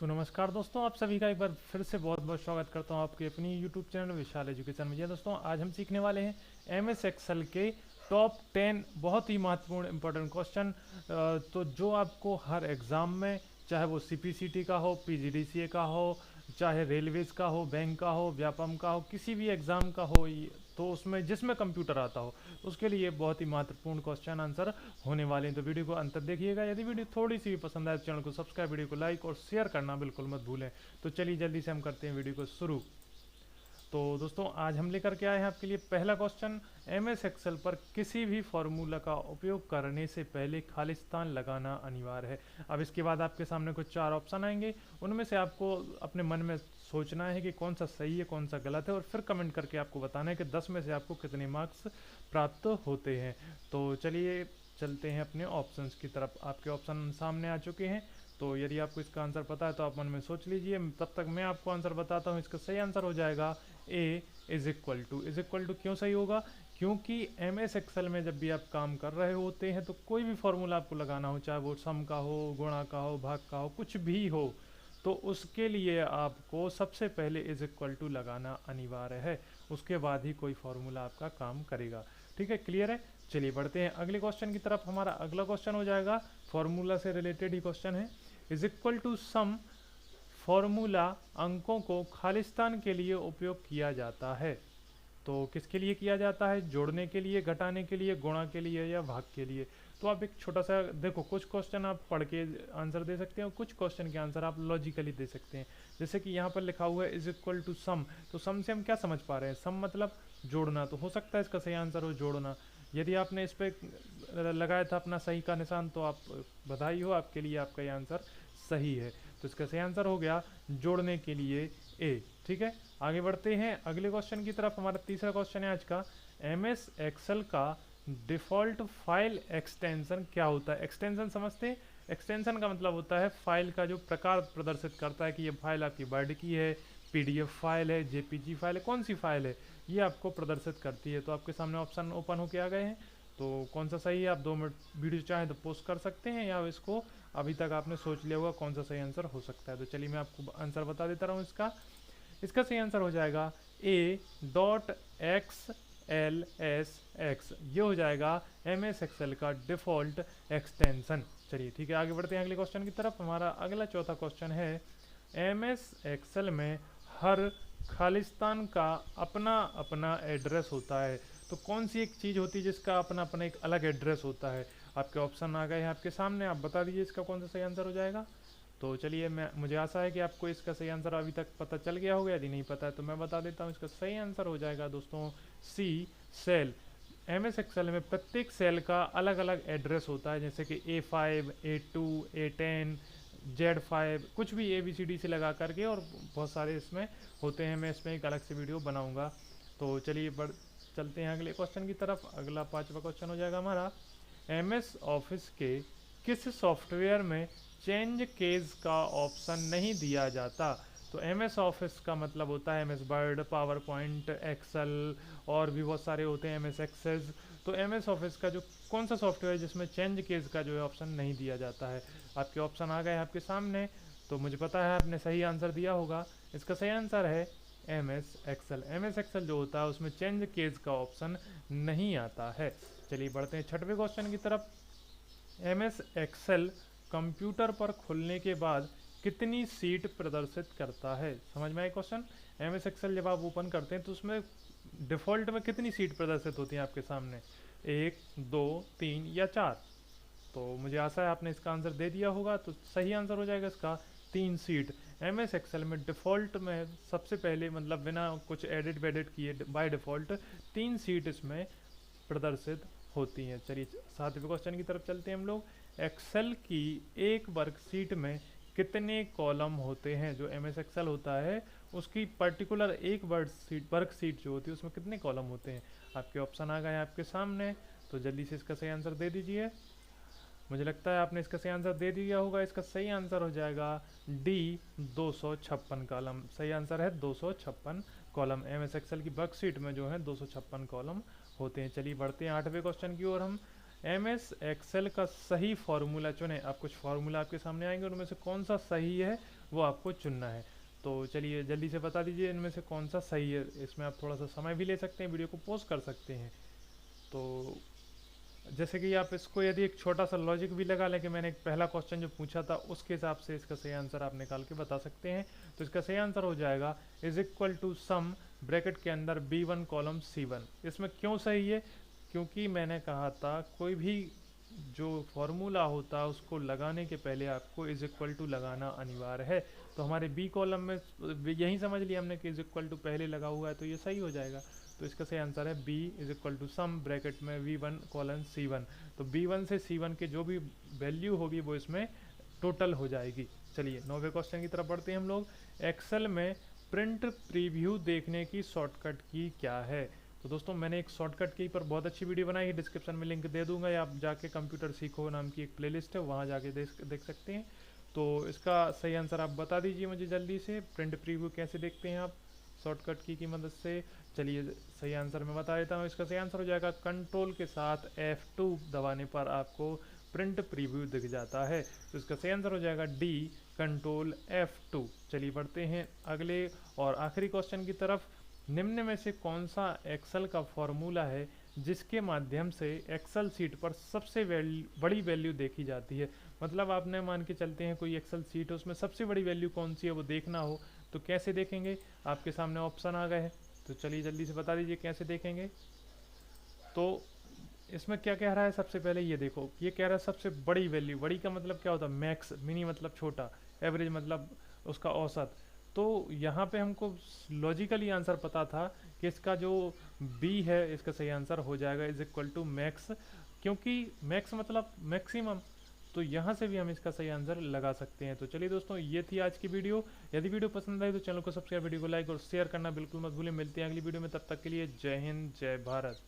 तो नमस्कार दोस्तों, आप सभी का एक बार फिर से बहुत बहुत स्वागत करता हूं आपके अपनी यूट्यूब चैनल विशाल एजुकेशन में। जी दोस्तों, आज हम सीखने वाले हैं एमएस एक्सेल के टॉप 10 बहुत ही महत्वपूर्ण इंपॉर्टेंट क्वेश्चन। तो जो आपको हर एग्ज़ाम में, चाहे वो सीपीसीटी का हो, पीजीडीसीए का हो, चाहे रेलवेज का हो, बैंक का हो, व्यापम का हो, किसी भी एग्ज़ाम का हो, तो उसमें जिसमें कंप्यूटर आता हो उसके लिए बहुत ही महत्वपूर्ण क्वेश्चन आंसर होने वाले हैं। तो वीडियो को अंत तक देखिएगा। यदि वीडियो थोड़ी सी भी पसंद आए तो चैनल को सब्सक्राइब, वीडियो को लाइक और शेयर करना बिल्कुल मत भूलें। तो चलिए जल्दी से हम करते हैं वीडियो को शुरू। तो दोस्तों, आज हम लेकर के आए हैं आपके लिए पहला क्वेश्चन। एमएस एक्सेल पर किसी भी फॉर्मूला का उपयोग करने से पहले खालिस्तान लगाना अनिवार्य है। अब इसके बाद आपके सामने कुछ 4 ऑप्शन आएंगे, उनमें से आपको अपने मन में सोचना है कि कौन सा सही है कौन सा गलत है, और फिर कमेंट करके आपको बताना है कि 10 में से आपको कितने मार्क्स प्राप्त होते हैं। तो चलिए चलते हैं अपने ऑप्शंस की तरफ। आपके ऑप्शन सामने आ चुके हैं। तो यदि आपको इसका आंसर पता है तो आप मन में सोच लीजिए, तब तक मैं आपको आंसर बताता हूँ। इसका सही आंसर हो जाएगा A is equal to. Is equal to क्यों सही होगा? क्योंकि एम एस एक्सेल में जब भी आप काम कर रहे होते हैं तो कोई भी फॉर्मूला आपको लगाना हो, चाहे वो सम का हो, गुणा का हो, भाग का हो, कुछ भी हो, तो उसके लिए आपको सबसे पहले इज इक्वल टू लगाना अनिवार्य है। उसके बाद ही कोई फॉर्मूला आपका काम करेगा। ठीक है, क्लियर है? चलिए बढ़ते हैं अगले क्वेश्चन की तरफ। हमारा अगला क्वेश्चन हो जाएगा, फॉर्मूला से रिलेटेड ही क्वेश्चन है। Is equal to sum formula अंकों को खालिस्तान के लिए उपयोग किया जाता है। तो किसके लिए किया जाता है? जोड़ने के लिए, घटाने के लिए, गुणा के लिए या भाग के लिए। तो आप एक छोटा सा देखो, कुछ क्वेश्चन आप पढ़ के आंसर दे सकते हैं और कुछ क्वेश्चन के आंसर आप लॉजिकली दे सकते हैं। जैसे कि यहाँ पर लिखा हुआ है इज इक्वल टू सम, तो सम से हम क्या समझ पा रहे हैं? सम मतलब जोड़ना, तो हो सकता है इसका सही आंसर हो जोड़ना। यदि आपने इस पर लगाया था अपना सही का निशान तो आप बधाई हो, आपके लिए आपका ये आंसर सही है। तो इसका सही आंसर हो गया जोड़ने के लिए ए। ठीक है, आगे बढ़ते हैं अगले क्वेश्चन की तरफ। हमारा तीसरा क्वेश्चन है आज का, एम एस एक्सेल का डिफ़ॉल्ट फाइल एक्सटेंशन क्या होता है? एक्सटेंशन समझते हैं? एक्सटेंशन का मतलब होता है फाइल का जो प्रकार प्रदर्शित करता है कि ये फाइल आपकी वर्ड की है, पीडीएफ फाइल है, जेपीजी फाइल है, कौन सी फाइल है, ये आपको प्रदर्शित करती है। तो आपके सामने ऑप्शन ओपन होके आ गए हैं। तो कौन सा सही है? आप 2 मिनट वीडियो चाहें तो पोस्ट कर सकते हैं, या इसको अभी तक आपने सोच लिया होगा कौन सा सही आंसर हो सकता है। तो चलिए मैं आपको आंसर बता देता रहा हूँ इसका। इसका सही आंसर हो जाएगा ए dot x L S x. ये हो जाएगा एम एस एक्सेल का डिफ़ॉल्ट एक्सटेंशन। चलिए ठीक है, आगे बढ़ते हैं अगले क्वेश्चन की तरफ। हमारा अगला चौथा क्वेश्चन है, एम एस एक्सेल में हर खालिस्तान का अपना अपना एड्रेस होता है। तो कौन सी एक चीज़ होती है जिसका अपना अपना एक अलग एड्रेस होता है? आपके ऑप्शन आ गए हैं आपके सामने, आप बता दीजिए इसका कौन सा सही आंसर हो जाएगा। तो चलिए, मुझे आशा है कि आपको इसका सही आंसर अभी तक पता चल गया होगा। यदि नहीं पता है तो मैं बता देता हूँ। इसका सही आंसर हो जाएगा दोस्तों सी, सेल। एम एस एक्सेल में प्रत्येक सेल का अलग अलग एड्रेस होता है, जैसे कि A5, A2, A10, Z5, कुछ भी ABCD से लगा करके, और बहुत सारे इसमें होते हैं। मैं इसमें एक अलग से वीडियो बनाऊंगा। तो चलिए चलते हैं अगले क्वेश्चन की तरफ। अगला पांचवा क्वेश्चन हो जाएगा हमारा, एम एस ऑफिस के किस सॉफ्टवेयर में चेंज केस का ऑप्शन नहीं दिया जाता? तो एम एस ऑफिस का मतलब होता है M S Word, PowerPoint, Excel, और भी बहुत सारे होते हैं, एम एस एक्सेस। तो एम एस ऑफिस का जो कौन सा सॉफ्टवेयर जिसमें चेंज केस का जो है ऑप्शन नहीं दिया जाता है? आपके ऑप्शन आ गए आपके सामने। तो मुझे पता है आपने सही आंसर दिया होगा। इसका सही आंसर है M S Excel. M S Excel जो होता है उसमें चेंज केस का ऑप्शन नहीं आता है। चलिए बढ़ते हैं छठवें क्वेश्चन की तरफ। एम एस एक्सेल कंप्यूटर पर खुलने के बाद कितनी सीट प्रदर्शित करता है? समझ में आया क्वेश्चन? एम एस एक्सेल जब आप ओपन करते हैं तो उसमें डिफ़ॉल्ट में कितनी सीट प्रदर्शित होती हैं आपके सामने? 1, 2, 3 या 4? तो मुझे आशा है आपने इसका आंसर दे दिया होगा। तो सही आंसर हो जाएगा इसका 3 सीट। एम एस एक्सेल में डिफ़ॉल्ट में सबसे पहले, मतलब बिना कुछ एडिट वेडिट किए, बाय डिफ़ॉल्ट 3 सीट इसमें प्रदर्शित होती हैं। चलिए 7वें क्वेश्चन की तरफ चलते हैं हम लोग। एक्सेल की एक वर्कशीट में कितने कॉलम होते हैं? जो एम एस एक्सेल होता है उसकी पर्टिकुलर एक वर्कशीट जो होती है उसमें कितने कॉलम होते हैं? आपके ऑप्शन आ गए आपके सामने। तो जल्दी से इसका सही आंसर दे दीजिए। मुझे लगता है आपने इसका सही आंसर दे दिया होगा। इसका सही आंसर हो जाएगा डी, 256 कॉलम। सही आंसर है 256 कॉलम। एम एस एक्सेल की वर्कशीट में जो है 256 कॉलम होते हैं। चलिए बढ़ते हैं 8वें क्वेश्चन की ओर। हम एम एस एक्सेल का सही फॉर्मूला चुने। अब कुछ फार्मूला आपके सामने आएंगे, उनमें से कौन सा सही है वो आपको चुनना है। तो चलिए जल्दी से बता दीजिए इनमें से कौन सा सही है। इसमें आप थोड़ा सा समय भी ले सकते हैं, वीडियो को पॉज कर सकते हैं। तो जैसे कि आप इसको यदि एक छोटा सा लॉजिक भी लगा लें कि मैंने एक पहला क्वेश्चन जो पूछा था उसके हिसाब से इसका सही आंसर आप निकाल के बता सकते हैं। तो इसका सही आंसर हो जाएगा is equal to sum bracket के अंदर B1 कॉलम C1। इसमें क्यों सही है, क्योंकि मैंने कहा था कोई भी जो फॉर्मूला होता है उसको लगाने के पहले आपको इज इक्वल टू लगाना अनिवार्य है। तो हमारे बी कॉलम में यही समझ लिया हमने कि इज इक्वल टू पहले लगा हुआ है, तो ये सही हो जाएगा। तो इसका सही आंसर है B is equal to sum bracket में V1 कॉलन C1। तो B1 से C1 के जो भी वैल्यू होगी वो इसमें टोटल हो जाएगी। चलिए 9वें क्वेश्चन की तरफ बढ़ते हैं हम लोग। एक्सेल में प्रिंट प्रीव्यू देखने की शॉर्टकट की क्या है। तो दोस्तों मैंने एक शॉर्टकट की पर बहुत अच्छी वीडियो बनाई है, डिस्क्रिप्शन में लिंक दे दूंगा, या आप जाके कंप्यूटर सीखो नाम की एक प्लेलिस्ट है वहाँ जाके देख सकते हैं। तो इसका सही आंसर आप बता दीजिए मुझे जल्दी से, प्रिंट प्रीव्यू कैसे देखते हैं आप शॉर्टकट की मदद से। चलिए सही आंसर मैं बता देता हूँ। इसका सही आंसर हो जाएगा कंट्रोल के साथ F2 दबाने पर आपको प्रिंट प्रीव्यू दिख जाता है। तो इसका सही आंसर हो जाएगा डी कंट्रोल F2। चलिए बढ़ते हैं अगले और आखिरी क्वेश्चन की तरफ। निम्न में से कौन सा एक्सेल का फॉर्मूला है जिसके माध्यम से एक्सेल सीट पर सबसे बड़ी वैल्यू देखी जाती है। मतलब आपने मान के चलते हैं कोई एक्सेल सीट है, उसमें सबसे बड़ी वैल्यू कौन सी है वो देखना हो तो कैसे देखेंगे। आपके सामने ऑप्शन आ गए हैं, तो चलिए जल्दी से बता दीजिए कैसे देखेंगे। तो इसमें क्या कह रहा है, सबसे पहले ये देखो, ये कह रहा है सबसे बड़ी वैल्यू। बड़ी का मतलब क्या होता है, मैक्स, मिनी मतलब छोटा, एवरेज मतलब उसका औसत। तो यहाँ पे हमको लॉजिकली आंसर पता था कि इसका जो बी है इसका सही आंसर हो जाएगा इज इक्वल टू मैक्स, क्योंकि मैक्स मतलब मैक्सिमम। तो यहाँ से भी हम इसका सही आंसर लगा सकते हैं। तो चलिए दोस्तों ये थी आज की वीडियो। यदि वीडियो पसंद आई तो चैनल को सब्सक्राइब, वीडियो को लाइक और शेयर करना बिल्कुल मत भूलें। मिलते हैं अगली वीडियो में, तब तक के लिए जय हिंद जय भारत।